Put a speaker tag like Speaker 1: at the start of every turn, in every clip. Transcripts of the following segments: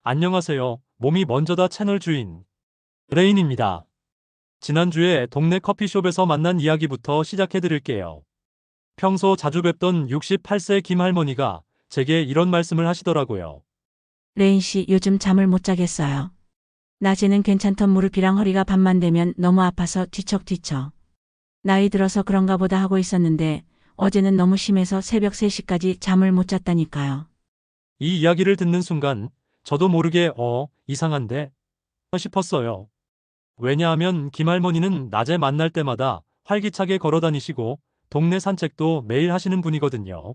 Speaker 1: 안녕하세요. 몸이 먼저다 채널 주인 레인입니다. 지난주에 동네 커피숍에서 만난 이야기부터 시작해 드릴게요. 평소 자주 뵙던 68세 김할머니가 제게 이런 말씀을 하시더라고요.
Speaker 2: 레인 씨, 요즘 잠을 못 자겠어요. 낮에는 괜찮던 무릎이랑 허리가 밤만 되면 너무 아파서 뒤척뒤척. 나이 들어서 그런가 보다 하고 있었는데 어제는 너무 심해서 새벽 3시까지 잠을 못 잤다니까요.
Speaker 1: 이 이야기를 듣는 순간 저도 모르게 이상한데 싶었어요. 왜냐하면 김할머니는 낮에 만날 때마다 활기차게 걸어 다니시고 동네 산책도 매일 하시는 분이거든요.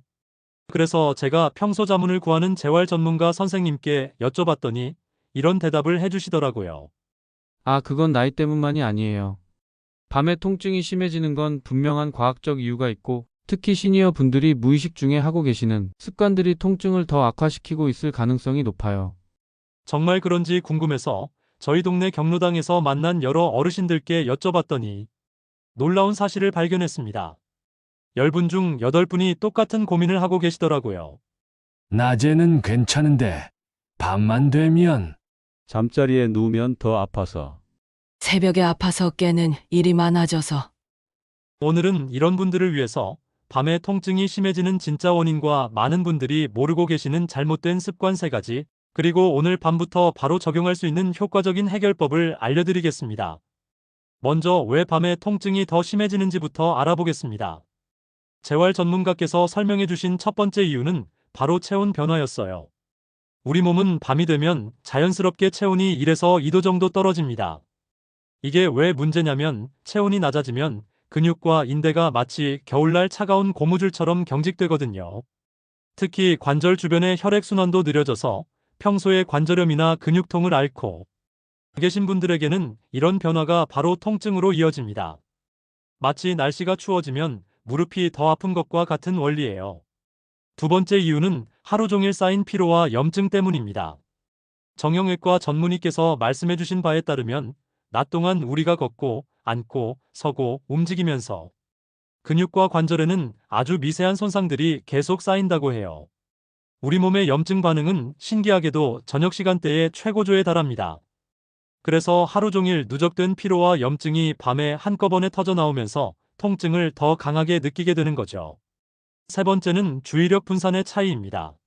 Speaker 1: 그래서 제가 평소 자문을 구하는 재활 전문가 선생님께 여쭤봤더니 이런 대답을 해주시더라고요.
Speaker 3: 그건 나이 때문만이 아니에요. 밤에 통증이 심해지는 건 분명한 과학적 이유가 있고, 특히 시니어 분들이 무의식 중에 하고 계시는 습관들이 통증을 더 악화시키고 있을 가능성이 높아요.
Speaker 1: 정말 그런지 궁금해서 저희 동네 경로당에서 만난 여러 어르신들께 여쭤봤더니 놀라운 사실을 발견했습니다. 10분 중 8분이 똑같은 고민을 하고 계시더라고요.
Speaker 4: 낮에는 괜찮은데 밤만 되면
Speaker 5: 잠자리에 누우면 더 아파서.
Speaker 6: 새벽에 아파서 깨는 일이 많아져서.
Speaker 1: 오늘은 이런 분들을 위해서 밤에 통증이 심해지는 진짜 원인과 많은 분들이 모르고 계시는 잘못된 습관 3가지, 그리고 오늘 밤부터 바로 적용할 수 있는 효과적인 해결법을 알려드리겠습니다. 먼저 왜 밤에 통증이 더 심해지는지부터 알아보겠습니다. 재활 전문가께서 설명해 주신 첫 번째 이유는 바로 체온 변화였어요. 우리 몸은 밤이 되면 자연스럽게 체온이 1에서 2도 정도 떨어집니다. 이게 왜 문제냐면 체온이 낮아지면 근육과 인대가 마치 겨울날 차가운 고무줄처럼 경직되거든요. 특히 관절 주변의 혈액순환도 느려져서 평소에 관절염이나 근육통을 앓고 계신 분들에게는 이런 변화가 바로 통증으로 이어집니다. 마치 날씨가 추워지면 무릎이 더 아픈 것과 같은 원리예요. 두 번째 이유는 하루 종일 쌓인 피로와 염증 때문입니다. 정형외과 전문의께서 말씀해주신 바에 따르면 낮 동안 우리가 걷고, 앉고, 서고, 움직이면서 근육과 관절에는 아주 미세한 손상들이 계속 쌓인다고 해요. 우리 몸의 염증 반응은 신기하게도 저녁 시간대에 최고조에 달합니다. 그래서 하루 종일 누적된 피로와 염증이 밤에 한꺼번에 터져 나오면서 통증을 더 강하게 느끼게 되는 거죠. 세 번째는 주의력 분산의 차이입니다.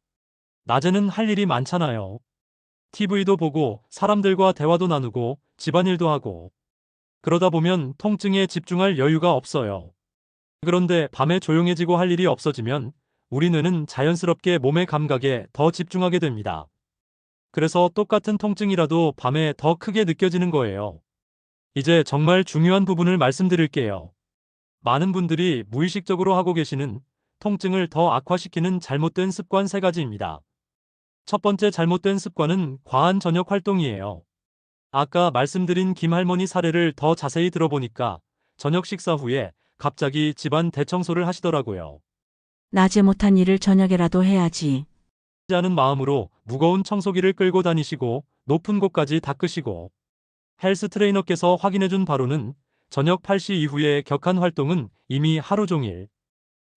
Speaker 1: 낮에는 할 일이 많잖아요. TV도 보고 사람들과 대화도 나누고 집안일도 하고, 그러다 보면 통증에 집중할 여유가 없어요. 그런데 밤에 조용해지고 할 일이 없어지면 우리 뇌는 자연스럽게 몸의 감각에 더 집중하게 됩니다. 그래서 똑같은 통증이라도 밤에 더 크게 느껴지는 거예요. 이제 정말 중요한 부분을 말씀드릴게요. 많은 분들이 무의식적으로 하고 계시는 통증을 더 악화시키는 잘못된 습관 3가지입니다. 첫 번째 잘못된 습관은 과한 저녁 활동이에요. 아까 말씀드린 김할머니 사례를 더 자세히 들어보니까 저녁 식사 후에 갑자기 집안 대청소를 하시더라고요.
Speaker 2: 낮에 못한 일을 저녁에라도 해야지.
Speaker 1: 하는 마음으로 무거운 청소기를 끌고 다니시고 높은 곳까지 닦으시고, 헬스 트레이너께서 확인해준 바로는 저녁 8시 이후의 격한 활동은 이미 하루 종일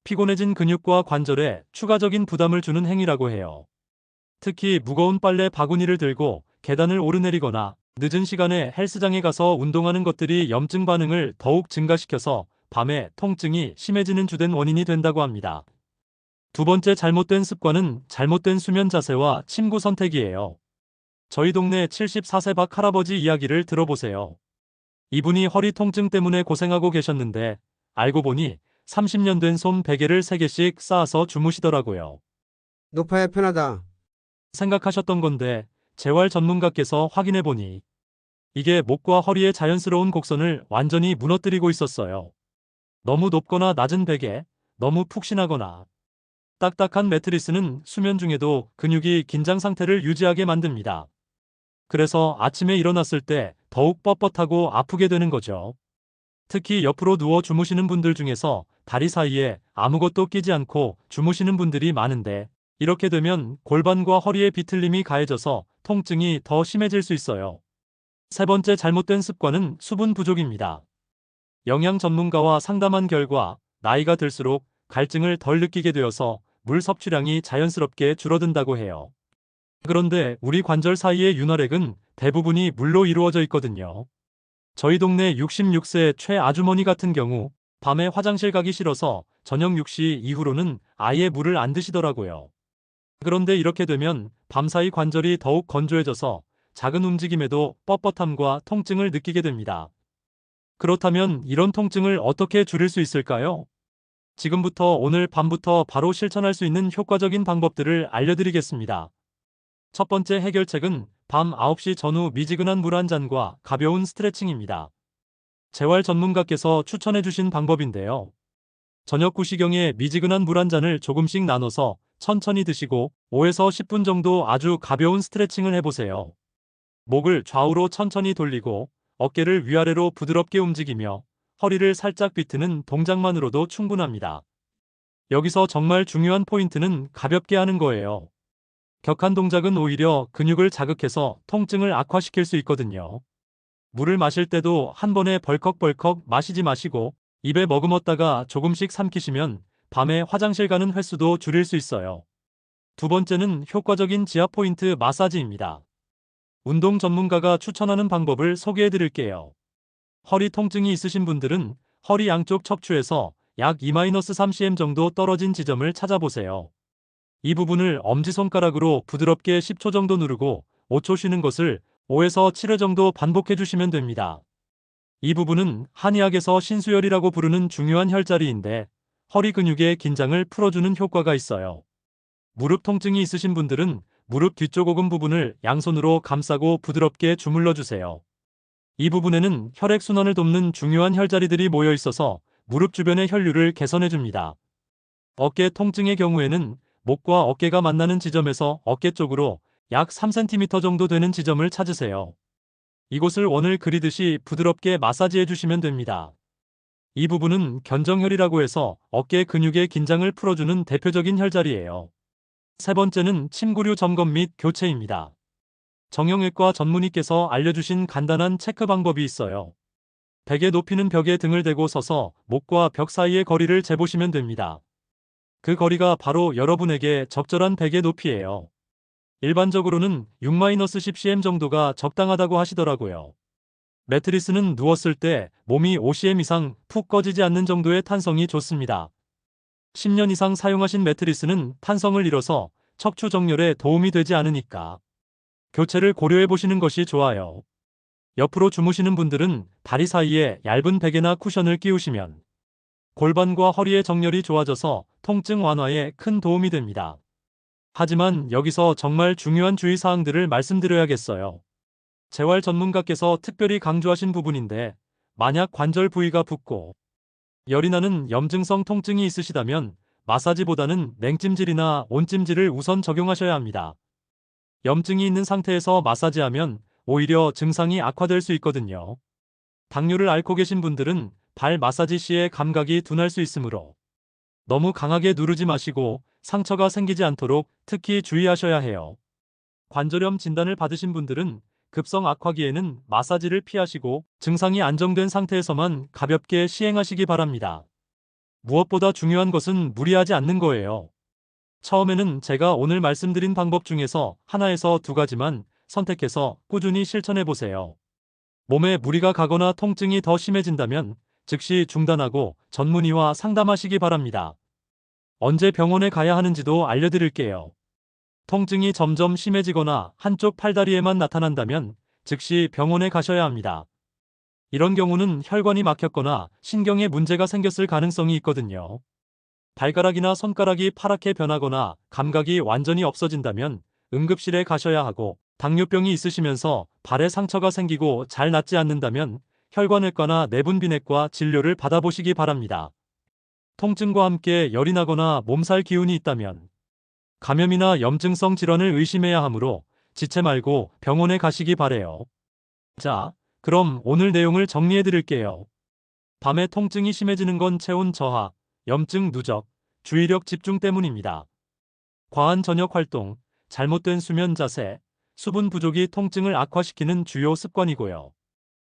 Speaker 1: 피곤해진 근육과 관절에 추가적인 부담을 주는 행위라고 해요. 특히 무거운 빨래 바구니를 들고 계단을 오르내리거나 늦은 시간에 헬스장에 가서 운동하는 것들이 염증 반응을 더욱 증가시켜서 밤에 통증이 심해지는 주된 원인이 된다고 합니다. 두 번째 잘못된 습관은 잘못된 수면 자세와 침구 선택이에요. 저희 동네 74세 박 할아버지 이야기를 들어보세요. 이분이 허리 통증 때문에 고생하고 계셨는데 알고 보니 30년 된 솜 베개를 3개씩 쌓아서 주무시더라고요.
Speaker 7: 높아야 편하다.
Speaker 1: 생각하셨던 건데 재활 전문가께서 확인해보니 이게 목과 허리의 자연스러운 곡선을 완전히 무너뜨리고 있었어요. 너무 높거나 낮은 베개, 너무 푹신하거나 딱딱한 매트리스는 수면 중에도 근육이 긴장 상태를 유지하게 만듭니다. 그래서 아침에 일어났을 때 더욱 뻣뻣하고 아프게 되는 거죠. 특히 옆으로 누워 주무시는 분들 중에서 다리 사이에 아무것도 끼지 않고 주무시는 분들이 많은데, 이렇게 되면 골반과 허리의 비틀림이 가해져서 통증이 더 심해질 수 있어요. 세 번째 잘못된 습관은 수분 부족입니다. 영양 전문가와 상담한 결과 나이가 들수록 갈증을 덜 느끼게 되어서 물 섭취량이 자연스럽게 줄어든다고 해요. 그런데 우리 관절 사이의 윤활액은 대부분이 물로 이루어져 있거든요. 저희 동네 66세 최 아주머니 같은 경우 밤에 화장실 가기 싫어서 저녁 6시 이후로는 아예 물을 안 드시더라고요. 그런데 이렇게 되면 밤사이 관절이 더욱 건조해져서 작은 움직임에도 뻣뻣함과 통증을 느끼게 됩니다. 그렇다면 이런 통증을 어떻게 줄일 수 있을까요? 지금부터 오늘 밤부터 바로 실천할 수 있는 효과적인 방법들을 알려드리겠습니다. 첫 번째 해결책은 밤 9시 전후 미지근한 물 한 잔과 가벼운 스트레칭입니다. 재활 전문가께서 추천해 주신 방법인데요. 저녁 9시경에 미지근한 물 한 잔을 조금씩 나눠서 천천히 드시고 5에서 10분 정도 아주 가벼운 스트레칭을 해보세요. 목을 좌우로 천천히 돌리고 어깨를 위아래로 부드럽게 움직이며 허리를 살짝 비트는 동작만으로도 충분합니다. 여기서 정말 중요한 포인트는 가볍게 하는 거예요. 격한 동작은 오히려 근육을 자극해서 통증을 악화시킬 수 있거든요. 물을 마실 때도 한 번에 벌컥벌컥 마시지 마시고 입에 머금었다가 조금씩 삼키시면 밤에 화장실 가는 횟수도 줄일 수 있어요. 두 번째는 효과적인 지압 포인트 마사지입니다. 운동 전문가가 추천하는 방법을 소개해 드릴게요. 허리 통증이 있으신 분들은 허리 양쪽 척추에서 약 2-3cm 정도 떨어진 지점을 찾아보세요. 이 부분을 엄지손가락으로 부드럽게 10초 정도 누르고 5초 쉬는 것을 5에서 7회 정도 반복해 주시면 됩니다. 이 부분은 한의학에서 신수혈이라고 부르는 중요한 혈자리인데 허리 근육의 긴장을 풀어주는 효과가 있어요. 무릎 통증이 있으신 분들은 무릎 뒤쪽 오금 부분을 양손으로 감싸고 부드럽게 주물러 주세요. 이 부분에는 혈액순환을 돕는 중요한 혈자리들이 모여 있어서 무릎 주변의 혈류를 개선해 줍니다. 어깨 통증의 경우에는 목과 어깨가 만나는 지점에서 어깨 쪽으로 약 3cm 정도 되는 지점을 찾으세요. 이곳을 원을 그리듯이 부드럽게 마사지해 주시면 됩니다. 이 부분은 견정혈이라고 해서 어깨 근육의 긴장을 풀어주는 대표적인 혈자리예요. 세 번째는 침구류 점검 및 교체입니다. 정형외과 전문의께서 알려주신 간단한 체크 방법이 있어요. 베개 높이는 벽에 등을 대고 서서 목과 벽 사이의 거리를 재보시면 됩니다. 그 거리가 바로 여러분에게 적절한 베개 높이예요. 일반적으로는 6-10cm 정도가 적당하다고 하시더라고요. 매트리스는 누웠을 때 몸이 5cm 이상 푹 꺼지지 않는 정도의 탄성이 좋습니다. 10년 이상 사용하신 매트리스는 탄성을 잃어서 척추 정렬에 도움이 되지 않으니까 교체를 고려해 보시는 것이 좋아요. 옆으로 주무시는 분들은 다리 사이에 얇은 베개나 쿠션을 끼우시면 골반과 허리의 정렬이 좋아져서 통증 완화에 큰 도움이 됩니다. 하지만 여기서 정말 중요한 주의사항들을 말씀드려야겠어요. 재활 전문가께서 특별히 강조하신 부분인데 만약 관절 부위가 붓고 열이 나는 염증성 통증이 있으시다면 마사지보다는 냉찜질이나 온찜질을 우선 적용하셔야 합니다. 염증이 있는 상태에서 마사지하면 오히려 증상이 악화될 수 있거든요. 당뇨를 앓고 계신 분들은 발 마사지 시에 감각이 둔할 수 있으므로 너무 강하게 누르지 마시고 상처가 생기지 않도록 특히 주의하셔야 해요. 관절염 진단을 받으신 분들은 급성 악화기에는 마사지를 피하시고 증상이 안정된 상태에서만 가볍게 시행하시기 바랍니다. 무엇보다 중요한 것은 무리하지 않는 거예요. 처음에는 제가 오늘 말씀드린 방법 중에서 하나에서 두 가지만 선택해서 꾸준히 실천해 보세요. 몸에 무리가 가거나 통증이 더 심해진다면 즉시 중단하고 전문의와 상담하시기 바랍니다. 언제 병원에 가야 하는지도 알려드릴게요. 통증이 점점 심해지거나 한쪽 팔다리에만 나타난다면 즉시 병원에 가셔야 합니다. 이런 경우는 혈관이 막혔거나 신경에 문제가 생겼을 가능성이 있거든요. 발가락이나 손가락이 파랗게 변하거나 감각이 완전히 없어진다면 응급실에 가셔야 하고 당뇨병이 있으시면서 발에 상처가 생기고 잘 낫지 않는다면 혈관외과나 내분비내과 진료를 받아보시기 바랍니다. 통증과 함께 열이 나거나 몸살 기운이 있다면 감염이나 염증성 질환을 의심해야 하므로 지체 말고 병원에 가시기 바래요. 자, 그럼 오늘 내용을 정리해 드릴게요. 밤에 통증이 심해지는 건 체온 저하, 염증 누적, 주의력 집중 때문입니다. 과한 저녁 활동, 잘못된 수면 자세, 수분 부족이 통증을 악화시키는 주요 습관이고요.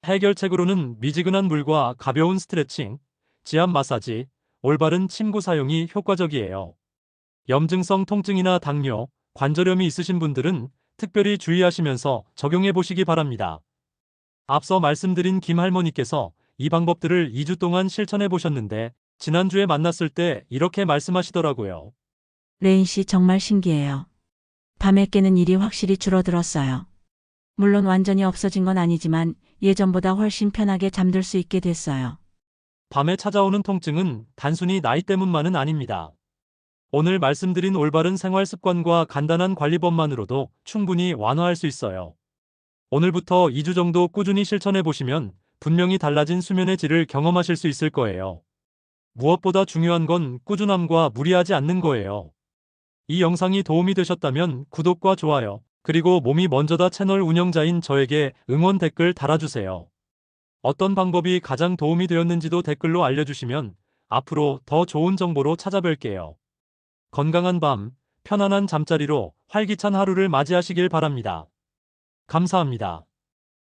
Speaker 1: 해결책으로는 미지근한 물과 가벼운 스트레칭, 지압 마사지, 올바른 침구 사용이 효과적이에요. 염증성 통증이나 당뇨, 관절염이 있으신 분들은 특별히 주의하시면서 적용해 보시기 바랍니다. 앞서 말씀드린 김 할머니께서 이 방법들을 2주 동안 실천해 보셨는데 지난주에 만났을 때 이렇게 말씀하시더라고요.
Speaker 2: 레인 씨 정말 신기해요. 밤에 깨는 일이 확실히 줄어들었어요. 물론 완전히 없어진 건 아니지만 예전보다 훨씬 편하게 잠들 수 있게 됐어요.
Speaker 1: 밤에 찾아오는 통증은 단순히 나이 때문만은 아닙니다. 오늘 말씀드린 올바른 생활 습관과 간단한 관리법만으로도 충분히 완화할 수 있어요. 오늘부터 2주 정도 꾸준히 실천해 보시면 분명히 달라진 수면의 질을 경험하실 수 있을 거예요. 무엇보다 중요한 건 꾸준함과 무리하지 않는 거예요. 이 영상이 도움이 되셨다면 구독과 좋아요, 그리고 몸이 먼저다 채널 운영자인 저에게 응원 댓글 달아주세요. 어떤 방법이 가장 도움이 되었는지도 댓글로 알려주시면 앞으로 더 좋은 정보로 찾아뵐게요. 건강한 밤, 편안한 잠자리로 활기찬 하루를 맞이하시길 바랍니다. 감사합니다.